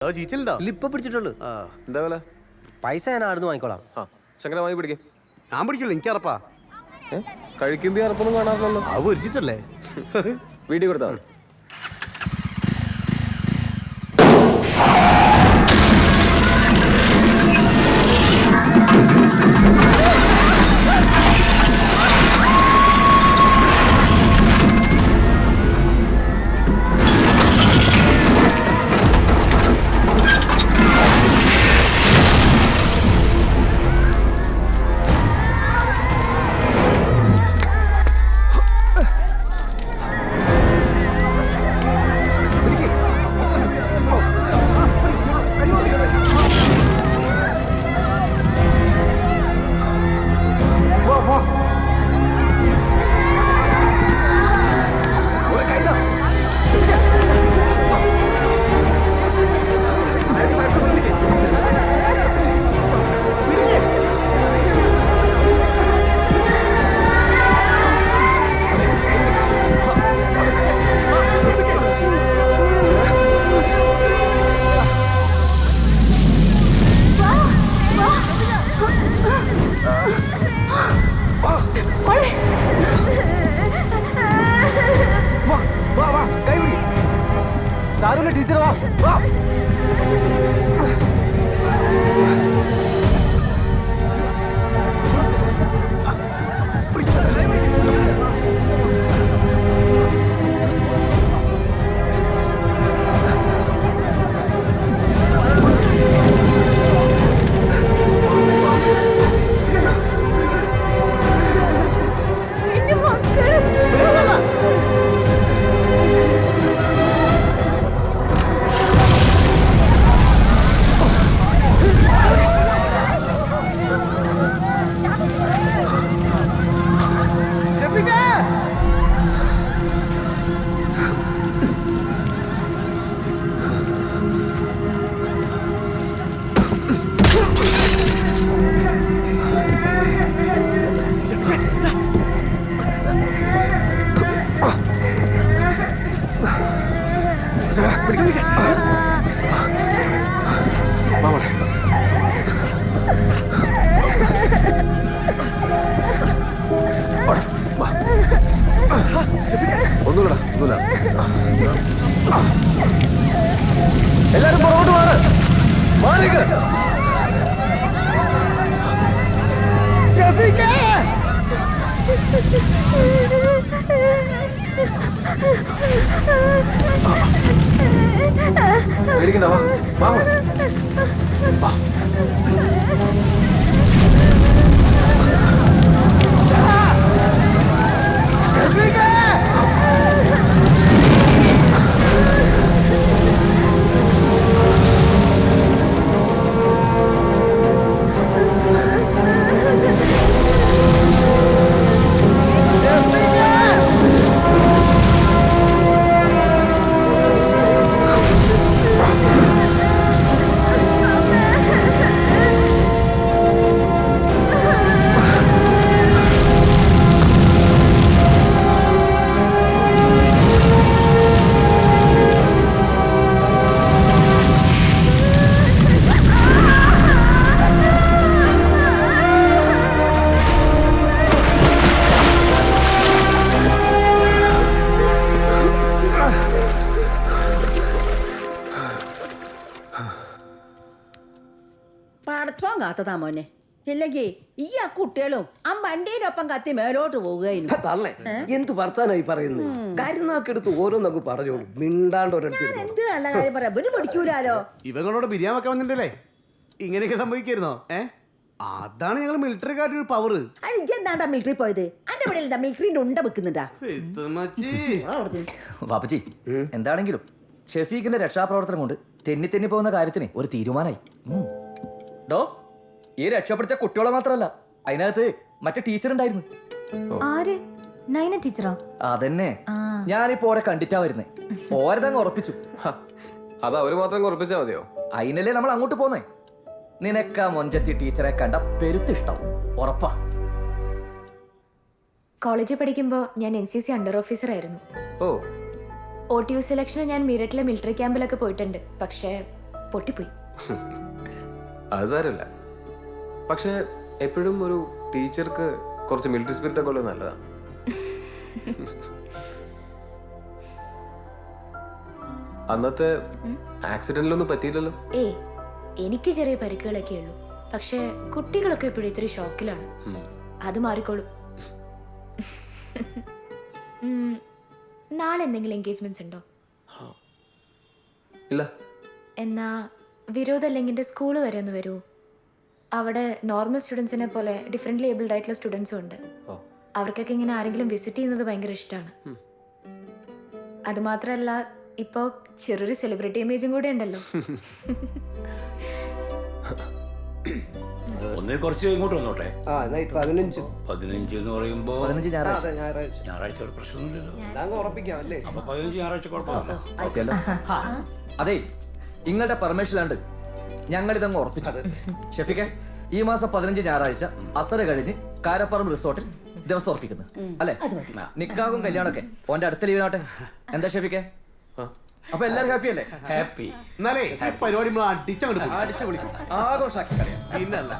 ഇപ്പൊ പിടിച്ചിട്ടുള്ളൂ. എന്താ വില? പൈസ ഞാൻ ആടുന്ന് വാങ്ങിക്കോളാം. ശങ്കര വാങ്ങി പിടിക്കും. ഞാൻ പിടിക്കില്ല, എനിക്ക് അറപ്പാ. കഴിക്കുമ്പോ അറപ്പൊന്നും കാണാറില്ലല്ലോ. അത് പൊരിച്ചിട്ടല്ലേ? വീട്ടിൽ കൊടുത്താൽ മതി. ടീച്ചർ വാ. എല്ലാരും പുറകോട്ട് മാറിക്ക്. പേടിക്കണ്ട, വാ. പടച്ചോൻ കാത്തതാ മോനെ. ഇല്ലെങ്കിൽ ഈ ആ കുട്ടികളും ആ വണ്ടിയിലൊപ്പം കത്തി മേലോട്ട് പോവുകയായിരുന്നു. തള്ളേ, എന്ത് വർത്താനായി പറയുന്നു? കരുനാക്കെടുത്ത് ഓരോന്നൊക്കെ പറഞ്ഞോളൂ, മിണ്ടാണ്ട് ഞാൻ എന്ത് നല്ല കാര്യം പറയാം, ഇവര് പിടിക്കൂലോ. ഇവങ്ങളോട് ബിരിയാണി വെക്കാൻ വന്നിട്ടല്ലേ ഇങ്ങനെയൊക്കെ സംഭവിക്കായിരുന്നോ? അതാണ് ഞങ്ങൾ മിലിറ്ററിക്കാരുടെ ഒരു പവർ. എനിക്ക് എന്താണ്ടാ മിലിറ്ററി പോയത്? എന്റെ ഇവിടെ എന്താ മിലിറ്ററിന്റെ ഉണ്ട വെക്കുന്നുണ്ടാ? വാപ്പച്ചി, എന്താണെങ്കിലും ഷെഫീഖിന്റെ രക്ഷാപ്രവർത്തനം കൊണ്ട് തെന്നി പോകുന്ന കാര്യത്തിന് ഒരു തീരുമാനമായി. ഡോ, ഈ രക്ഷപ്പെടുത്തിയ കുട്ടികളെ മാത്രല്ല, അതിനകത്ത് മറ്റേ ടീച്ചർ ഉണ്ടായിരുന്നു. ആര്? നൈന ടീച്ചറോ? അതന്നെ. ഞാനിപ്പോ ഓരെ കണ്ടിട്ടാ വരുന്നേ. ഓരതങ്ങ് ഉറപ്പിച്ചു. അത് അവര് മാത്രം ഉറപ്പിച്ചാ മതിയോ? അതിനല്ലേ നമ്മൾ അങ്ങോട്ട് പോന്നേ. നിനക്കാ മൊഞ്ചത്തി ടീച്ചറെ കണ്ട പെരുത്തിഷ്ടം ഉറപ്പാ. കോളേജിൽ പഠിക്കുമ്പോൾ ഞാൻ NCC അണ്ടർ ഓഫീസർ ആയിരുന്നു. ഓ, OTU സെലക്ഷന് ഞാൻ മീററ്റിലെ മിലിറ്ററി ക്യാമ്പിലൊക്കെ പോയിട്ടുണ്ട്. പക്ഷേ പൊട്ടിപ്പോയി. അത് സാരമില്ല. പക്ഷെ എപ്പോഴും ഒരു ടീച്ചർക്ക് കുറച്ച് മിലിറ്ററി സ്പിരിറ്റ് ഒക്കെ ഉള്ളത് നല്ലതാണ്. അന്നത്തെ ആക്സിഡന്റിലൊന്നും പറ്റിയില്ലല്ലോ? ഏയ്, എനിക്ക് ചെറിയ പരിക്കുകളൊക്കെ ഉള്ളൂ. പക്ഷെ കുട്ടികളൊക്കെ എപ്പോഴും ഇത്തിരി ഷോക്കിലാണ്. അത് മാറിക്കോളും. നാളെ എന്തെങ്കിലും എൻഗേജ്മെന്റ്സ് ഉണ്ടോ? ഇല്ല. എന്നാ വിരോധ അല്ലെങ്കിൽ സ്കൂള് വരെ ഒന്ന് വരുമോ? അവിടെ നോർമൽ സ്റ്റുഡൻസിനെ പോലെ ഡിഫറെൻ്റ്ലി ഏബിൾഡ് ആയിട്ടുള്ള സ്റ്റുഡൻസും ഉണ്ട്. അവർക്കൊക്കെ ഇങ്ങനെ ആരെങ്കിലും വിസിറ്റ് ചെയ്യുന്നത് ഭയങ്കര ഇഷ്ടമാണ്. അതുമാത്രമല്ല, ഇപ്പോൾ ചെറിയൊരു സെലിബ്രിറ്റി ഇമേജും കൂടെ ഉണ്ടല്ലോ. ഒന്നേ കുറച്ച് ഇങ്ങോട്ട് വന്നോട്ടെ. ആ എന്നാ 15 15 എന്ന് പറയുമ്പോ 15 ഞായറാഴ്ച. അതെ ഞായറാഴ്ച ഞായറാഴ്ച ഒരു പ്രശ്നമൊന്നുമില്ലല്ലോ. അങ്ങ് ഉറപ്പിക്കാം അല്ലേ? അപ്പൊ 15 ഞായറാഴ്ച കുഴപ്പമില്ല. ഓക്കെയല്ലോ. അതെ, നിങ്ങളുടെ പെർമിഷനിലാണ്ട് ഞങ്ങൾ ഇതങ്ങ് ഉറപ്പിച്ചു. ഷെഫിക്കെ, ഈ മാസം 15 ഞായറാഴ്ച അസറ് കഴിഞ്ഞ് കാരപ്പറമ്പ് റിസോർട്ടിൽ ദിവസം ഉറപ്പിക്കുന്നു അല്ലെ? നിക്കാകും കല്യാണമൊക്കെ ഓന്റെ അടുത്ത ലീവിനാട്ടെ. എന്താ ഷെഫിക്കെ? അപ്പൊ എല്ലാരും ഹാപ്പി അല്ലേ? ഹാപ്പി. എന്നാലേ ഈ പരിപാടി നമ്മൾ അടിച്ചങ്ങോട്ട് അടിച്ചു വിളിക്കും, ആഘോഷാക്കി കളയാം. പിന്നല്ല